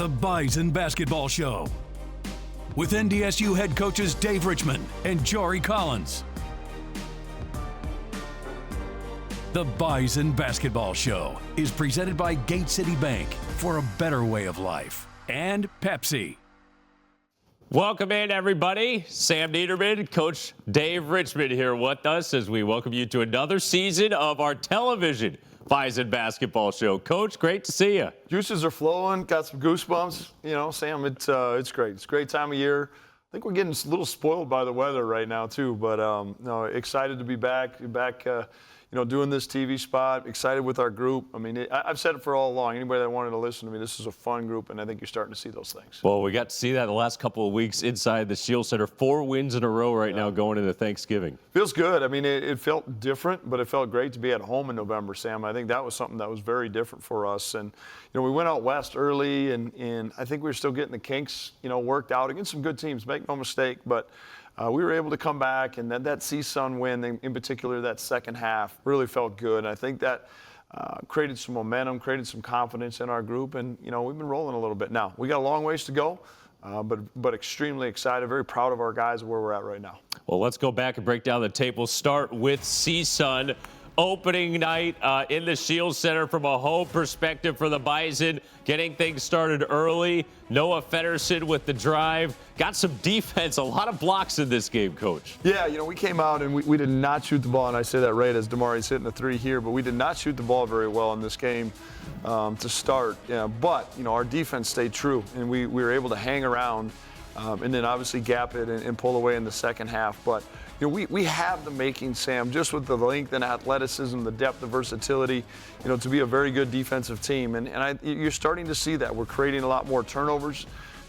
The Bison Basketball Show with NDSU head coaches Dave Richman and Jory Collins. The Bison Basketball Show is presented by Gate City Bank for a better way of life and Pepsi. Welcome in, everybody. Sam Neidermann, Coach Dave Richman here with us as we welcome you to another season of our television Bison Basketball Show. Coach, great to see you. Juices are flowing, got some goosebumps. You know, Sam, it's great. It's a great time of year. I think we're getting a little spoiled by the weather right now, too. But, no, excited to be back, doing this TV spot, excited with our group. I mean, I've said it for all along. Anybody that wanted to listen to me, this is a fun group, and I think you're starting to see those things. Well, we got to see that the last couple of weeks inside the Shield Center. 4 wins in a row right now going into Thanksgiving. Feels good. I mean, it felt different, but it felt great to be at home in November, Sam. I think that was something that was very different for us. And, we went out west early, and I think we were still getting the kinks, worked out against some good teams, make no mistake. But we were able to come back, and then that CSUN win, in particular that second half, really felt good. And I think that created some momentum, created some confidence in our group, and we've been rolling a little bit now. We got a long ways to go, but extremely excited, very proud of our guys where we're at right now. Well, let's go back and break down the tape. We'll start with CSUN. Opening night in the Shield Center from a home perspective for the Bison, getting things started early. Noah Feddersen with the drive. Got some defense, a lot of blocks in this game, Coach. Yeah, we came out and we did not shoot the ball, and I say that right as Damari's hitting the three here, but we did not shoot the ball very well in this game to start. Yeah, but, our defense stayed true, and we were able to hang around and then obviously gap it and pull away in the second half. But, we have the making, Sam, just with the length and athleticism, the depth, the versatility, to be a very good defensive team. And you're starting to see that. We're creating a lot more turnovers,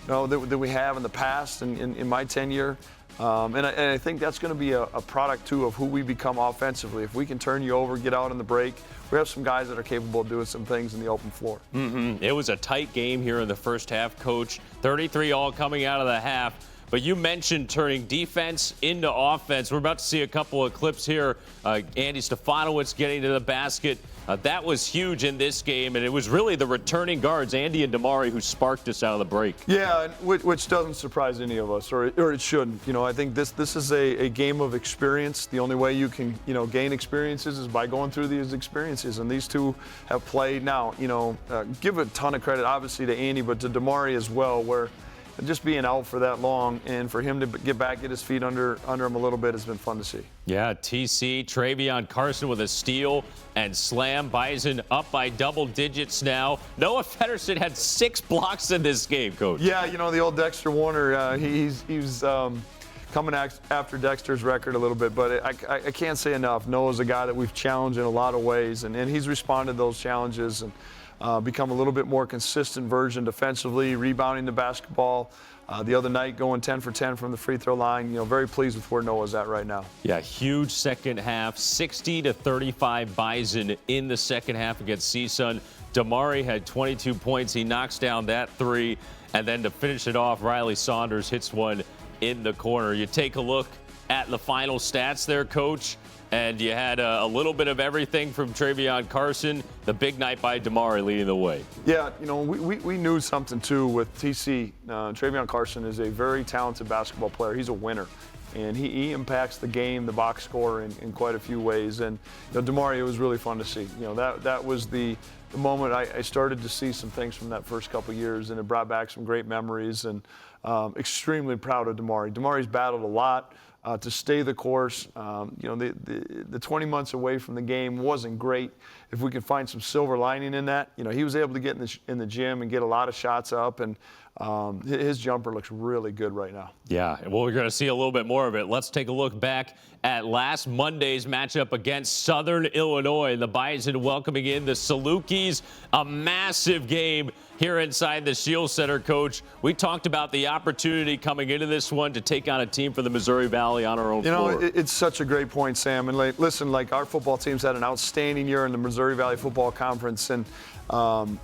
than we have in the past in my tenure. And I think that's going to be a product, too, of who we become offensively. If we can turn you over, get out on the break, we have some guys that are capable of doing some things in the open floor. Mm-hmm. It was a tight game here in the first half, Coach. 33 all coming out of the half. But you mentioned turning defense into offense. We're about to see a couple of clips here. Andy Stefanowicz getting to the basket. That was huge in this game, and it was really the returning guards, Andy and Damari, who sparked us out of the break. Yeah, which doesn't surprise any of us, or it shouldn't. I think this is a game of experience. The only way you can, gain experiences is by going through these experiences, and these two have played. Now, give a ton of credit, obviously, to Andy, but to Damari as well, where just being out for that long and for him to get back, get his feet under him a little bit has been fun to see. Yeah, TC, Travion Carson with a steal and slam. Bison up by double digits now. Noah Feddersen had 6 blocks in this game, Coach. Yeah, the old Dexter Warner, he's coming after Dexter's record a little bit, but I can't say enough. Noah's a guy that we've challenged in a lot of ways, and he's responded to those challenges and become a little bit more consistent version defensively, rebounding the basketball. The other night going 10 for 10 from the free throw line. Very pleased with where Noah's at right now. Yeah, huge second half, 60-35 Bison in the second half against CSUN. Damari had 22 points. He knocks down that 3. And then to finish it off, Riley Saunders hits one in the corner. You take a look at the final stats there, Coach. And you had a little bit of everything from Travion Carson. The big night by Damari leading the way. Yeah, we knew something, too, with TC. Travion Carson is a very talented basketball player. He's a winner. And he impacts the game, the box score in quite a few ways. And Damari, it was really fun to see. That was the moment I started to see some things from that first couple years, and it brought back some great memories. And extremely proud of Damari. Damari's battled a lot. To stay the course. The 20 months away from the game wasn't great. If we could find some silver lining in that, he was able to get in the gym and get a lot of shots up, and his jumper looks really good right now. Yeah, well, we're going to see a little bit more of it. Let's take a look back at last Monday's matchup against Southern Illinois. The Bison welcoming in the Salukis. A massive game here inside the Shield Center, Coach. We talked about the opportunity coming into this one to take on a team from the Missouri Valley on our own floor. It's such a great point, Sam. And listen, our football team's had an outstanding year in the Missouri Valley Football Conference and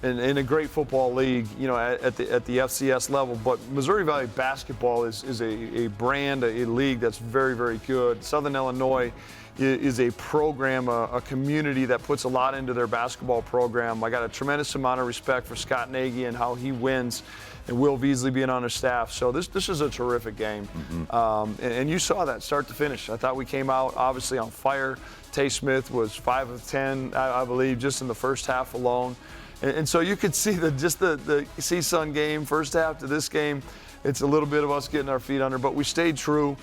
in a great football league, at the FCS level. But Missouri Valley basketball is a brand, a league that's very, very good. Southern Illinois, is a program, a community that puts a lot into their basketball program. I got a tremendous amount of respect for Scott Nagy and how he wins, and Will Beasley being on his staff. So this is a terrific game. And you saw that start to finish. I thought we came out obviously on fire. Tay Smith was 5 of 10, I believe, just in the first half alone. And so you could see the CSUN game, first half to this game, it's a little bit of us getting our feet under, but we stayed true.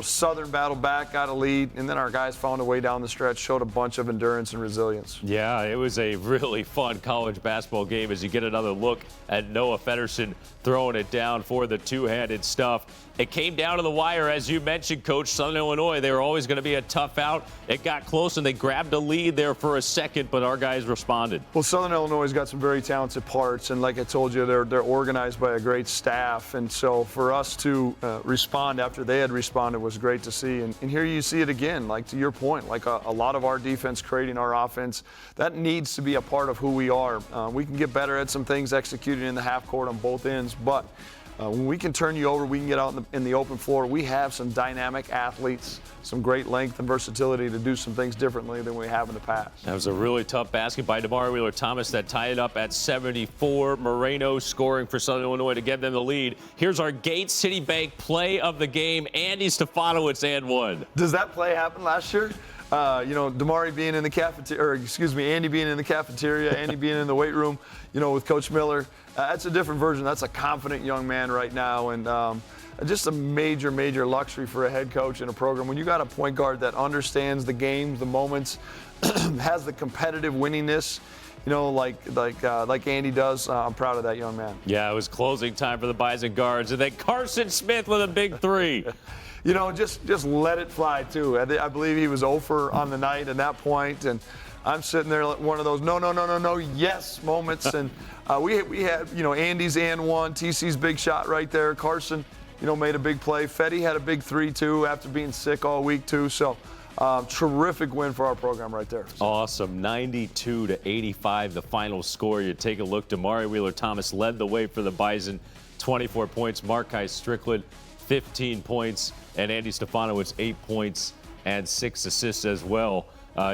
Southern battled back, got a lead, and then our guys found a way down the stretch, showed a bunch of endurance and resilience. Yeah, it was a really fun college basketball game as you get another look at Noah Feddersen throwing it down for the two-handed stuff. It came down to the wire, as you mentioned, Coach. Southern Illinois, they were always going to be a tough out. It got close, and they grabbed a lead there for a second, but our guys responded. Well, Southern Illinois has got some very talented parts, and like I told you, they're organized by a great staff. And so for us to respond after they had responded was great to see. And here you see it again, like to your point, like a lot of our defense creating our offense. That needs to be a part of who we are. We can get better at some things executed in the half court on both ends, but when we can turn you over, we can get out in the open floor. We have some dynamic athletes, some great length and versatility to do some things differently than we have in the past. That was a really tough basket by Damari Wheeler-Thomas that tied it up at 74. Moreno scoring for Southern Illinois to give them the lead. Here's our Gate City Bank play of the game. Andy Stefanowicz and one. Does that play happen last year? Damari being in the cafeteria, or excuse me, Andy being in the cafeteria, Andy being in the weight room, with Coach Miller. That's a different version. That's a confident young man right now, and just a major, major luxury for a head coach in a program. When you got a point guard that understands the games, the moments, has the competitive winningness, like Andy does, I'm proud of that young man. Yeah, it was closing time for the Bison guards, and then Carson Smith with a big three. Just let it fly, too. I believe he was 0 for on the night at that point, and I'm sitting there like one of those no, yes moments. And we had, Andy's and one, TC's big shot right there. Carson, made a big play. Fetty had a big three, too, after being sick all week, too. So terrific win for our program right there. Awesome. 92-85, the final score. You take a look. Damari Wheeler-Thomas led the way for the Bison, 24 points. Markhi Strickland, 15 points. And Andy Stefanowicz, 8 points and 6 assists as well.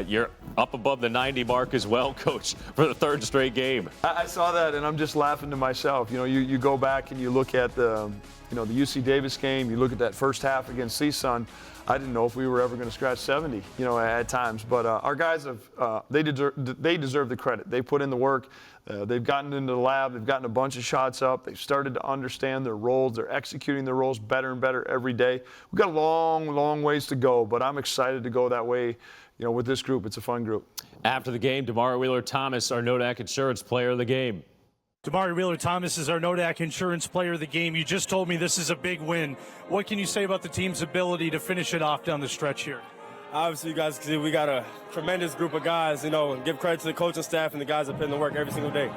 You're up above the 90 mark as well, Coach, for the third straight game. I saw that, and I'm just laughing to myself. You go back and you look at the UC Davis game. You look at that first half against CSUN. I didn't know if we were ever going to scratch 70, at times. But our guys they deserve the credit. They put in the work. They've gotten into the lab. They've gotten a bunch of shots up. They've started to understand their roles. They're executing their roles better and better every day. We've got a long, long ways to go, but I'm excited to go that way. With this group, it's a fun group. After the game, Damari Wheeler-Thomas, our Nodak Insurance Player of the Game. Damari Wheeler-Thomas is our Nodak Insurance Player of the Game. You just told me this is a big win. What can you say about the team's ability to finish it off down the stretch here? Obviously, you guys can see we got a tremendous group of guys, and give credit to the coaching staff and the guys that put in the work every single day.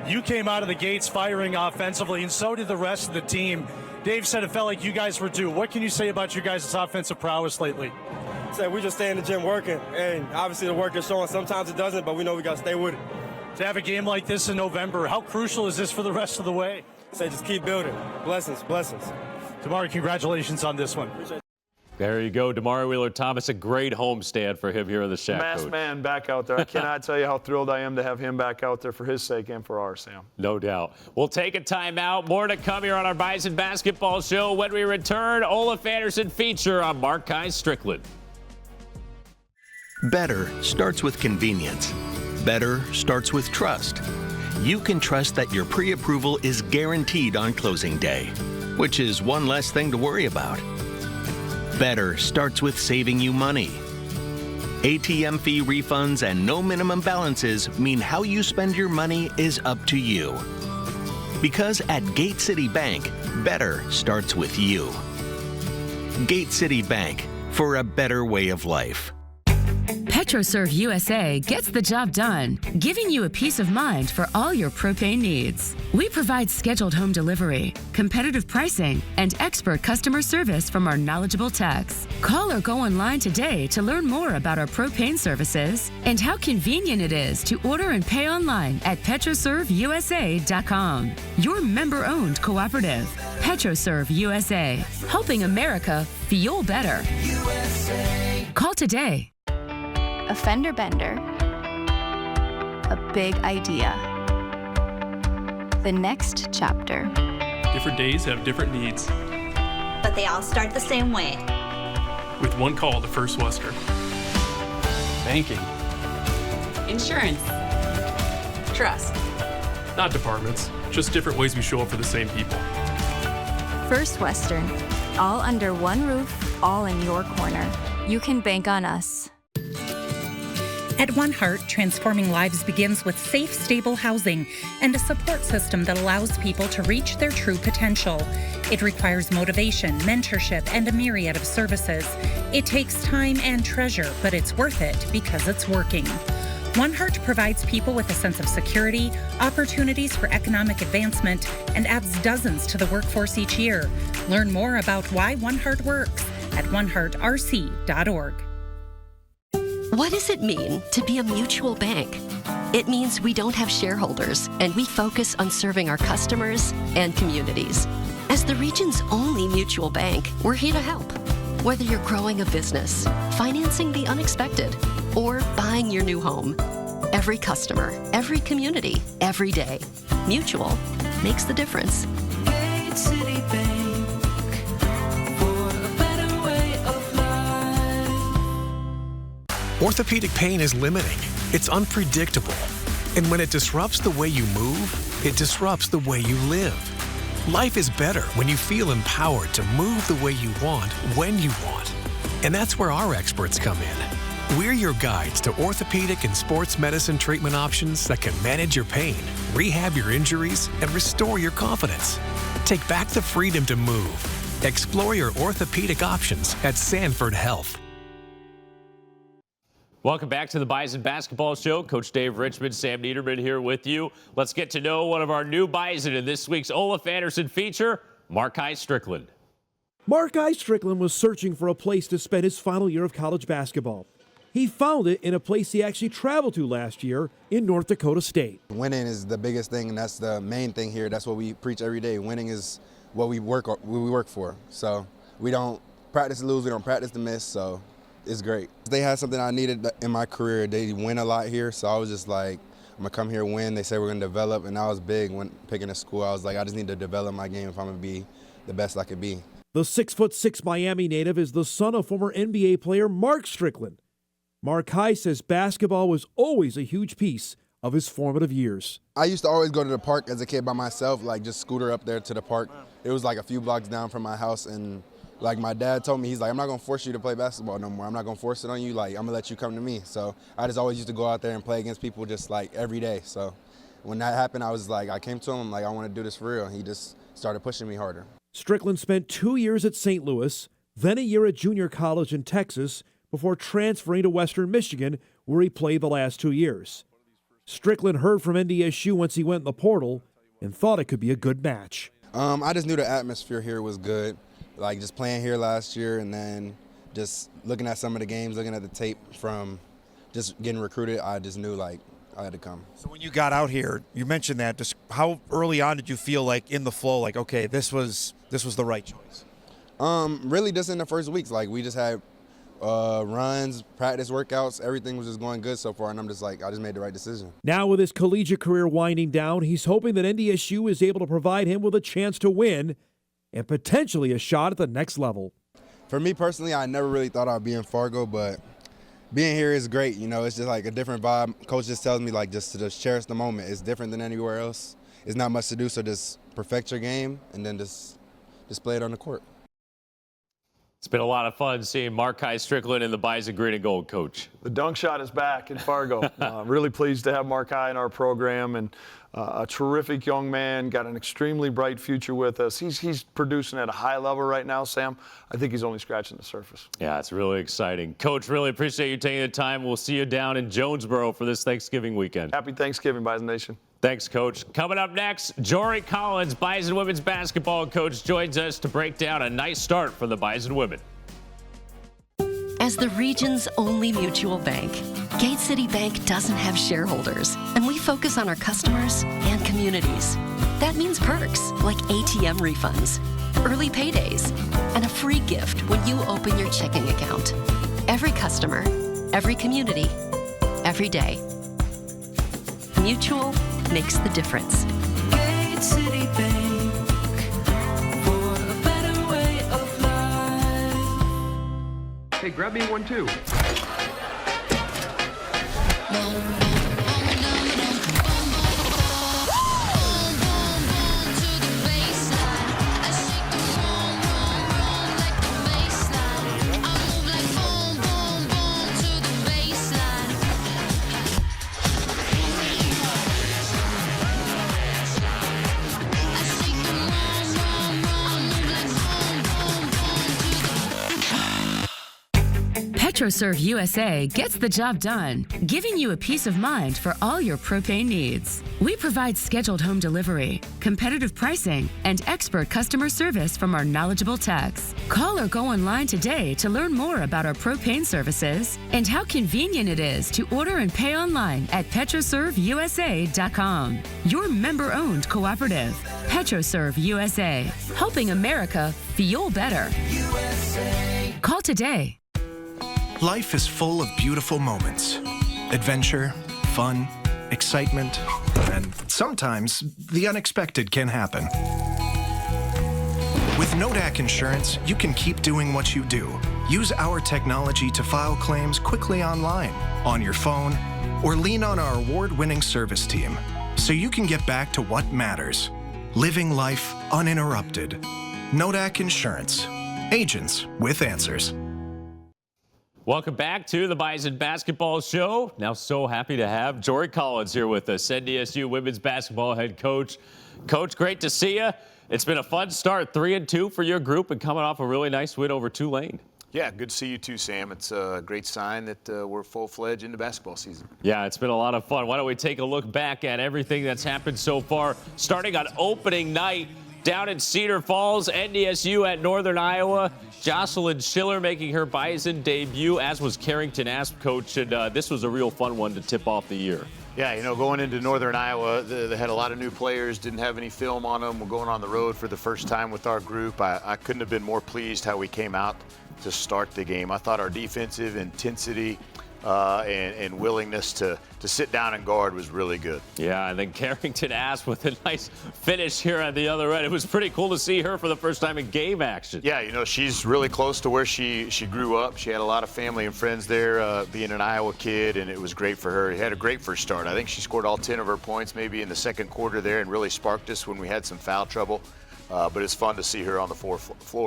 You came out of the gates firing offensively, and so did the rest of the team. Dave said it felt like you guys were due. What can you say about your guys' offensive prowess lately? We just stay in the gym working, and obviously the work is showing. Sometimes it doesn't, but we know we got to stay with it. To have a game like this in November, how crucial is this for the rest of the way? Just keep building. Blessings. Damari, congratulations on this one. There you go, Damari Wheeler-Thomas, a great homestand for him here in the Shack. Masked man back out there. I cannot tell you how thrilled I am to have him back out there for his sake and for ours, Sam. No doubt. We'll take a timeout. More to come here on our Bison Basketball Show. When we return, Olaf Anderson feature on Markhi Strickland. Better starts with convenience. Better starts with trust. You can trust that your pre-approval is guaranteed on closing day, which is one less thing to worry about. Better starts with saving you money. ATM fee refunds and no minimum balances mean how you spend your money is up to you. Because at Gate City Bank, better starts with you. Gate City Bank, for a better way of life. PetroServe USA gets the job done, giving you a peace of mind for all your propane needs. We provide scheduled home delivery, competitive pricing, and expert customer service from our knowledgeable techs. Call or go online today to learn more about our propane services and how convenient it is to order and pay online at PetroServeUSA.com. Your member-owned cooperative, PetroServe USA, helping America fuel better. USA. Call today. A fender bender. A big idea. The next chapter. Different days have different needs. But they all start the same way. With one call to First Western. Banking. Insurance. Trust. Not departments, just different ways we show up for the same people. First Western. All under one roof, all in your corner. You can bank on us. At One Heart, transforming lives begins with safe, stable housing and a support system that allows people to reach their true potential. It requires motivation, mentorship, and a myriad of services. It takes time and treasure, but it's worth it because it's working. One Heart provides people with a sense of security, opportunities for economic advancement, and adds dozens to the workforce each year. Learn more about why One Heart works at oneheartrc.org. What does it mean to be a mutual bank? It means we don't have shareholders and we focus on serving our customers and communities. As the region's only mutual bank, we're here to help. Whether you're growing a business, financing the unexpected, or buying your new home. Every customer, every community, every day. Mutual makes the difference. Gate City Bank, for a better way of life. Orthopedic pain is limiting. It's unpredictable. And when it disrupts the way you move, it disrupts the way you live. Life is better when you feel empowered to move the way you want, when you want. And that's where our experts come in. We're your guides to orthopedic and sports medicine treatment options that can manage your pain, rehab your injuries, and restore your confidence. Take back the freedom to move. Explore your orthopedic options at Sanford Health. Welcome back to the Bison Basketball Show. Coach Dave Richman, Sam Neidermann here with you. Let's get to know one of our new Bison in this week's Olaf Anderson feature, Markhi Strickland. Markhi Strickland was searching for a place to spend his final year of college basketball. He found it in a place he actually traveled to last year in North Dakota State. Winning is the biggest thing, and that's the main thing here. That's what we preach every day. Winning is what we work for. So we don't practice to lose, we don't practice to miss, so it's great. They had something I needed in my career. They win a lot here, so I was just like, I'm gonna come here, win. They said we're gonna develop, and I was big when picking a school. I was like, I just need to develop my game if I'm gonna be the best I could be. The 6'6" Miami native is the son of former NBA player Mark Strickland. Markhi says basketball was always a huge piece of his formative years. I used to always go to the park as a kid by myself, like just scooter up there to the park. It was like a few blocks down from my house, and like my dad told me, he's like, I'm not gonna force you to play basketball no more. I'm not gonna force it on you, like I'm gonna let you come to me. So I just always used to go out there and play against people just like every day. So when that happened, I was like, I came to him, like I wanna do this for real. He just started pushing me harder. Strickland spent 2 years at St. Louis, then a year at junior college in Texas, before transferring to Western Michigan, where he played the last 2 years. Strickland heard from NDSU once he went in the portal and thought it could be a good match. I just knew the atmosphere here was good. Like just playing here last year and then just looking at some of the games, looking at the tape from just getting recruited, I just knew like I had to come. So when you got out here, you mentioned that, just how early on did you feel like in the flow, like, okay, this was the right choice? Really just in the first weeks. Like we just had runs, practice workouts, everything was just going good so far, and I'm just like, I just made the right decision. Now with his collegiate career winding down, he's hoping that NDSU is able to provide him with a chance to win and potentially a shot at the next level. For me personally, I never really thought I'd be in Fargo, but being here is great. You know, it's just like a different vibe. Coach just tells me like just to just cherish the moment. It's different than anywhere else. It's not much to do, so just perfect your game and then just play it on the court. It's been a lot of fun seeing Markhi Strickland in the Bison Green and Gold, Coach. The dunk shot is back in Fargo. Really pleased to have Markhi in our program, and a terrific young man, got an extremely bright future with us. He's producing at a high level right now, Sam. I think he's only scratching the surface. Yeah, it's really exciting. Coach, really appreciate you taking the time. We'll see you down in Jonesboro for this Thanksgiving weekend. Happy Thanksgiving, Bison Nation. Thanks, Coach. Coming up next, Jory Collins, Bison women's basketball coach, joins us to break down a nice start for the Bison women. As the region's only mutual bank, Gate City Bank doesn't have shareholders, and we focus on our customers and communities. That means perks like ATM refunds, early paydays, and a free gift when you open your checking account. Every customer, every community, every day. Mutual makes the difference. Gate City Bank, for a better way of life. Hey, grab me one too. PetroServe USA gets the job done, giving you a peace of mind for all your propane needs. We provide scheduled home delivery, competitive pricing, and expert customer service from our knowledgeable techs. Call or go online today to learn more about our propane services and how convenient it is to order and pay online at PetroServeUSA.com. Your member-owned cooperative, PetroServe USA, helping America fuel better. Call today. Life is full of beautiful moments. Adventure, fun, excitement, and sometimes the unexpected can happen. With Nodak Insurance, you can keep doing what you do. Use our technology to file claims quickly online, on your phone, or lean on our award-winning service team so you can get back to what matters, living life uninterrupted. Nodak Insurance. Agents with answers. Welcome back to the Bison Basketball Show. Now so happy to have Jory Collins here with us, NDSU women's basketball head coach. Coach, great to see you. It's been a fun start, 3-2 for your group and coming off a really nice win over Tulane. Yeah, good to see you too, Sam. It's a great sign that we're full-fledged into basketball season. Yeah, it's been a lot of fun. Why don't we take a look back at everything that's happened so far, starting on opening night. Down in Cedar Falls, NDSU at Northern Iowa. Jocelyn Schiller making her Bison debut, as was Karrington Asp, coach. And this was a real fun one to tip off the year. Yeah, you know, going into Northern Iowa, they had a lot of new players, didn't have any film on them. We're going on the road for the first time with our group. I couldn't have been more pleased how we came out to start the game. I thought our defensive intensity and willingness to sit down and guard was really good. Yeah, and then Karrington Asp with a nice finish here on the other end. It was pretty cool to see her for the first time in game action. Yeah, you know, she's really close to where she grew up. She had a lot of family and friends there, being an Iowa kid, and it was great for her. She had a great first start. I think she scored all 10 of her points maybe in the second quarter there and really sparked us when we had some foul trouble. But it's fun to see her on the floor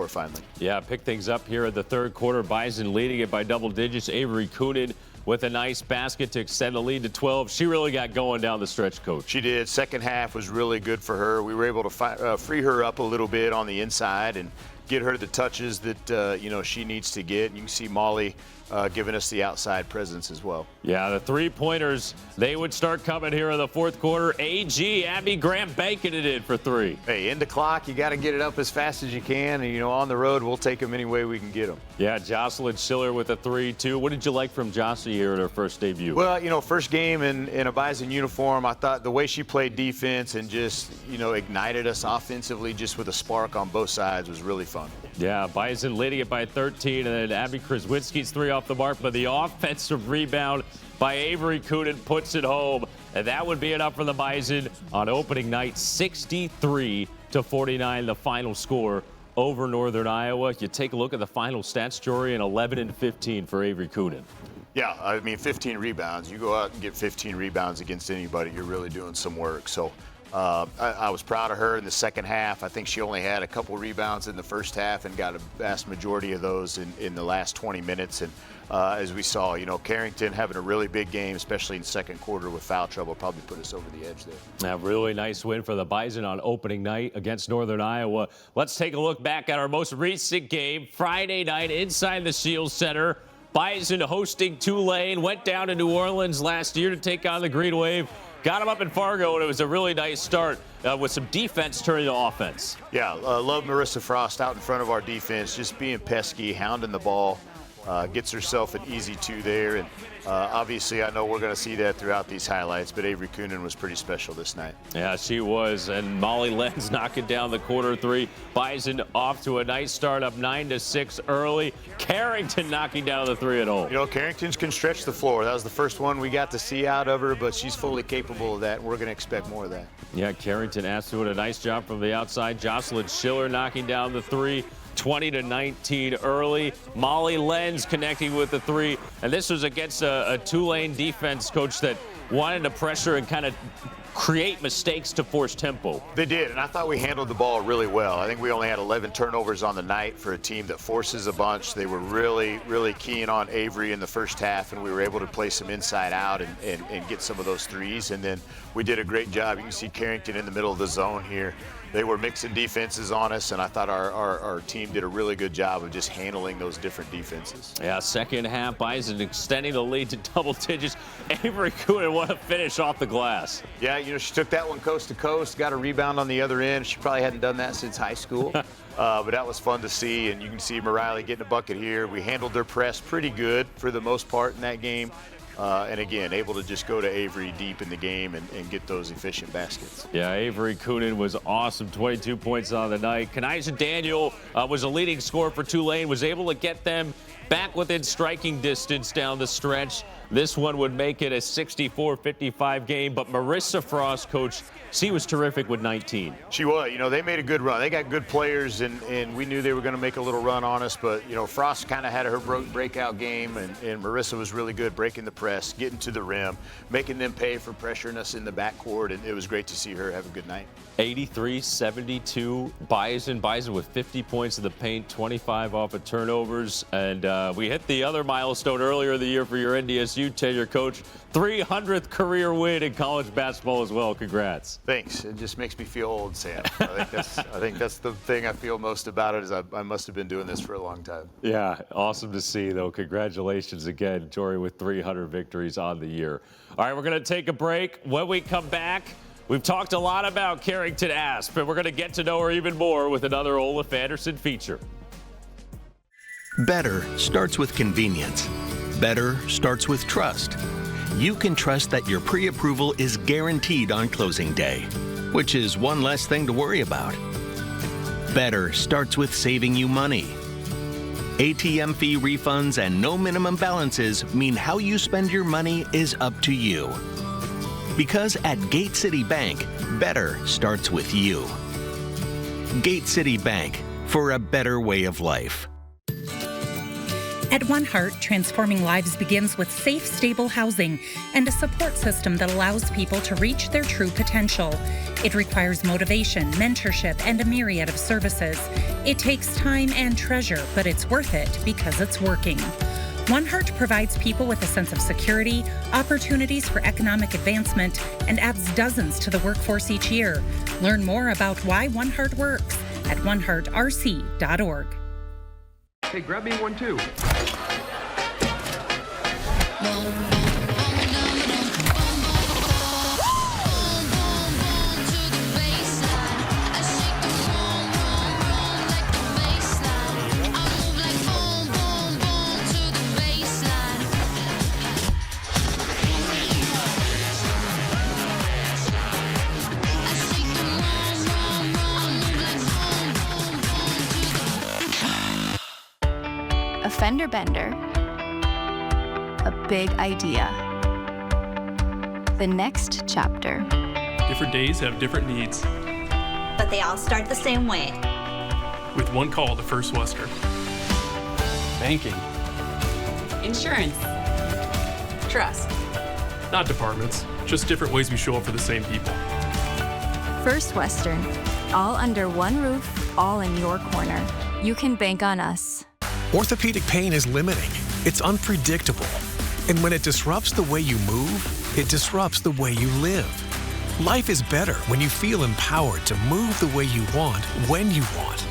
finally. Yeah, pick things up here in the third quarter. Bison leading it by double digits. Avery Coonan with a nice basket to extend the lead to 12. She really got going down the stretch, Coach. She did. Second half was really good for her. We were able to free her up a little bit on the inside and get her the touches that you know, she needs to get. And you can see Molly giving us the outside presence as well. Yeah, the three-pointers, they would start coming here in the fourth quarter. AG, Abby Graham banking it in for three. Hey, end the clock, you got to get it up as fast as you can. And, you know, on the road, we'll take them any way we can get them. Yeah, Jocelyn Schiller with a 3-2. What did you like from Jocelyn here in her first debut? Well, you know, first game in a Bison uniform, I thought the way she played defense and just, you know, ignited us offensively just with a spark on both sides was really fun. Yeah, Bison leading it by 13, and then Abby Kraswinski's three off the mark, but the offensive rebound by Avery Coonan puts it home, and that would be enough for the Bison on opening night, 63-49, the final score over Northern Iowa. You take a look at the final stats, Jory, and 11-15 for Avery Coonan. Yeah, I mean, 15 rebounds. You go out and get 15 rebounds against anybody, you're really doing some work. So I was proud of her in the second half. I think she only had a couple rebounds in the first half and got a vast majority of those in the last 20 minutes. And as we saw, you know, Karrington having a really big game, especially in second quarter with foul trouble, probably put us over the edge there. A really nice win for the Bison on opening night against Northern Iowa. Let's take a look back at our most recent game, Friday night inside the Shields Center. Bison hosting Tulane, went down to New Orleans last year to take on the Green Wave. Got him up in Fargo, and it was a really nice start with some defense turning to offense. Yeah, love Marissa Frost out in front of our defense, just being pesky, hounding the ball. Gets herself an easy 2 there, and obviously I know we're going to see that throughout these highlights, but Avery Coonan was pretty special this night. Yeah, she was, and Molly Lenz knocking down the corner 3. Bison off to a nice start, up 9-6 early. Karrington knocking down the 3 at home. You know, Carrington can stretch the floor. That was the first one we got to see out of her, but she's fully capable of that, and we're going to expect more of that. Yeah, Karrington asked doing a nice job from the outside. Jocelyn Schiller knocking down the 3. 20-19 early. Molly Lenz connecting with the 3. And this was against a Tulane defense coach that wanted to pressure and kind of create mistakes to force tempo. They did, and I thought we handled the ball really well. I think we only had 11 turnovers on the night for a team that forces a bunch. They were really, really keen on Avery in the first half, and we were able to play some inside out and get some of those threes. And then we did a great job. You can see Karrington in the middle of the zone here. They were mixing defenses on us, and I thought our team did a really good job of just handling those different defenses. Yeah, second half, Bison extending the lead to double digits. Avery Coonan, what a finish off the glass. Yeah, you know, she took that one coast to coast, got a rebound on the other end. She probably hadn't done that since high school, but that was fun to see, and you can see Markhi getting a bucket here. We handled their press pretty good for the most part in that game. And again, able to just go to Avery deep in the game and get those efficient baskets. Yeah, Avery Coonan was awesome. 22 points on the night. Kanaisa Daniel was a leading scorer for Tulane, was able to get them back within striking distance down the stretch. This one would make it a 64-55 game, but Marissa Frost, coach, she was terrific with 19. She was. You know, they made a good run. They got good players, and we knew they were going to make a little run on us, but, you know, Frost kind of had her breakout game, and Marissa was really good breaking the press, getting to the rim, making them pay for pressuring us in the backcourt, and it was great to see her have a good night. 83-72 Bison with 50 points in the paint, 25 off of turnovers, and we hit the other milestone earlier in the year for your NDSU tenure, coach. 300th career win in college basketball as well. Congrats. Thanks. It just makes me feel old, Sam. I think that's the thing I feel most about it is I must have been doing this for a long time. Yeah, awesome to see, though. Congratulations again, Jory, with 300 victories on the year. All right, we're going to take a break. When we come back, we've talked a lot about Karrington Asp, and we're going to get to know her even more with another Olaf Anderson feature. Better starts with convenience. Better starts with trust. You can trust that your pre-approval is guaranteed on closing day, which is one less thing to worry about. Better starts with saving you money. ATM fee refunds and no minimum balances mean how you spend your money is up to you. Because at Gate City Bank, better starts with you. Gate City Bank, for a better way of life. At One Heart, transforming lives begins with safe, stable housing and a support system that allows people to reach their true potential. It requires motivation, mentorship, and a myriad of services. It takes time and treasure, but it's worth it because it's working. One Heart provides people with a sense of security, opportunities for economic advancement, and adds dozens to the workforce each year. Learn more about why One Heart works at oneheartrc.org. Hey, grab me one too. Fender bender. A big idea. The next chapter. Different days have different needs. But they all start the same way. With one call to First Western. Banking. Insurance. Trust. Not departments, just different ways we show up for the same people. First Western. All under one roof, all in your corner. You can bank on us. Orthopedic pain is limiting. It's unpredictable. And when it disrupts the way you move, it disrupts the way you live. Life is better when you feel empowered to move the way you want, when you want.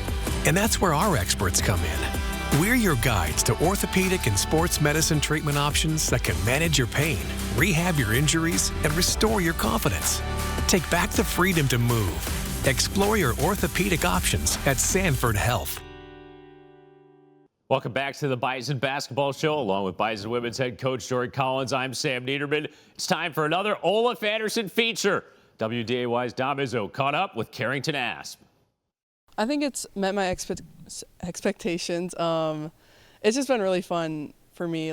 And that's where our experts come in. We're your guides to orthopedic and sports medicine treatment options that can manage your pain, rehab your injuries, and restore your confidence. Take back the freedom to move. Explore your orthopedic options at Sanford Health. Welcome back to the Bison Basketball Show, along with Bison Women's head coach Jory Collins. I'm Sam Neidermann. It's time for another Olaf Anderson feature. WDAY's Dom Izzo caught up with Karrington Asp. I think it's met my expectations. It's just been really fun for me.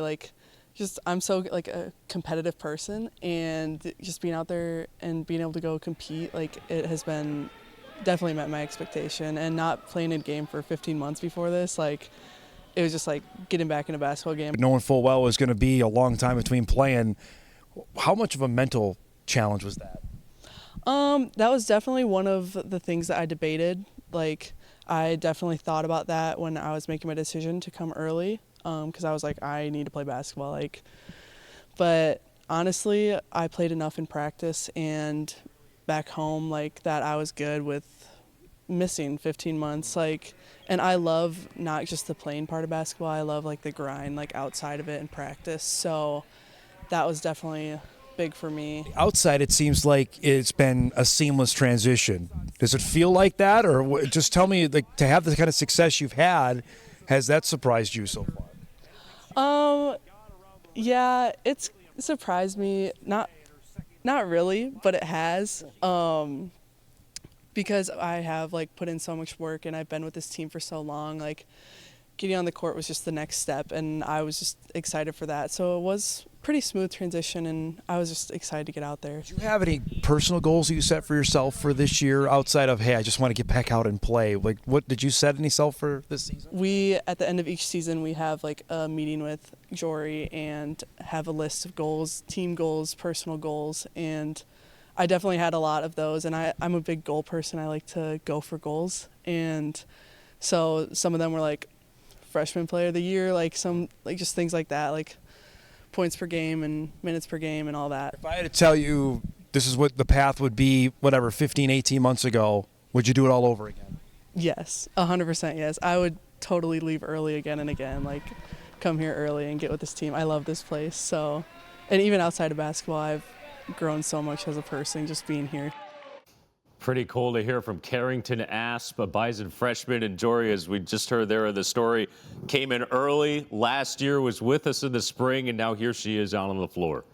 I'm so a competitive person, and just being out there and being able to go compete, it has been definitely met my expectation. And not playing a game for 15 months before this, it was just getting back in a basketball game. Knowing full well it was going to be a long time between playing, how much of a mental challenge was that? That was definitely one of the things that I debated. I definitely thought about that when I was making my decision to come early, because I was I need to play basketball. But honestly, I played enough in practice and back home that I was good with missing 15 months. And I love not just the playing part of basketball. I love the grind outside of it and practice. So that was definitely big for me. Outside, it seems like it's been a seamless transition. Does it feel like that, or just tell me, to have the kind of success you've had, has that surprised you so far? Yeah, it's surprised me. Not really, but it has. Because I have put in so much work and I've been with this team for so long, getting on the court was just the next step, and I was just excited for that. So it was pretty smooth transition, and I was just excited to get out there. Do you have any personal goals that you set for yourself for this year outside of, hey, I just want to get back out and play? What did you set any self for this season? At the end of each season, we have a meeting with Jory and have a list of goals, team goals, personal goals, and I definitely had a lot of those, and I'm a big goal person. I like to go for goals, and so some of them were freshman player of the year, just things like that, points per game and minutes per game and all that. If I had to tell you this is what the path would be, 15, 18 months ago, would you do it all over again? Yes, 100% yes. I would totally leave early again and again, come here early and get with this team. I love this place. So, and even outside of basketball, I've grown so much as a person just being here. Pretty cool to hear from Karrington Asp, a Bison freshman, and Jory, as we just heard there in the story, came in early last year, was with us in the spring, and now here she is out on the floor.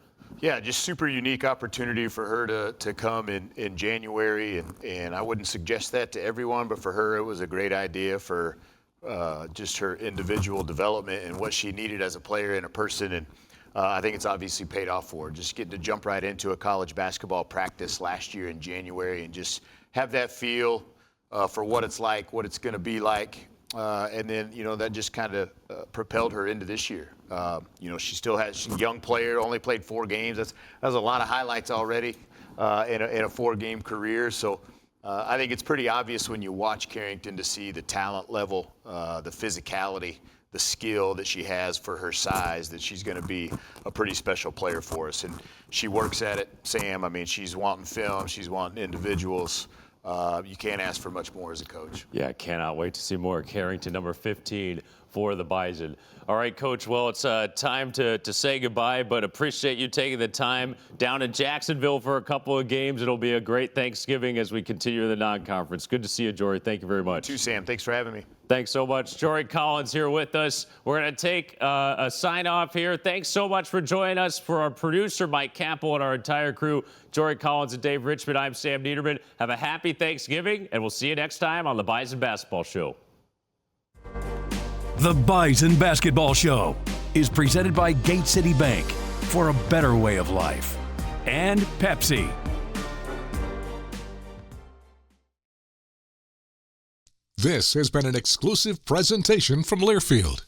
Yeah, just super unique opportunity for her to come in January, and I wouldn't suggest that to everyone, but for her it was a great idea for just her individual development and what she needed as a player and a person, and I think it's obviously paid off for her. Just getting to jump right into a college basketball practice last year in January and just have that feel for what it's like, what it's going to be like. And then, that just kind of propelled her into this year. She still she's a young player, only played 4 games. That's a lot of highlights already in a 4-game career. So I think it's pretty obvious when you watch Karrington to see the talent level, the physicality, the skill that she has for her size, that she's going to be a pretty special player for us. And she works at it, Sam. I mean, she's wanting film. She's wanting individuals. You can't ask for much more as a coach. Yeah, I cannot wait to see more. Karrington, number 15 for the Bison. All right, Coach, well, it's time to say goodbye, but appreciate you taking the time down in Jacksonville for a couple of games. It'll be a great Thanksgiving as we continue the non-conference. Good to see you, Jory. Thank you very much. You too, Sam. Thanks for having me. Thanks so much. Jory Collins here with us. We're going to take a sign-off here. Thanks so much for joining us. For our producer, Mike Capel, and our entire crew, Jory Collins and Dave Richman, I'm Sam Neidermann. Have a happy Thanksgiving, and we'll see you next time on the Bison Basketball Show. The Bison Basketball Show is presented by Gate City Bank for a better way of life, and Pepsi. This has been an exclusive presentation from Learfield.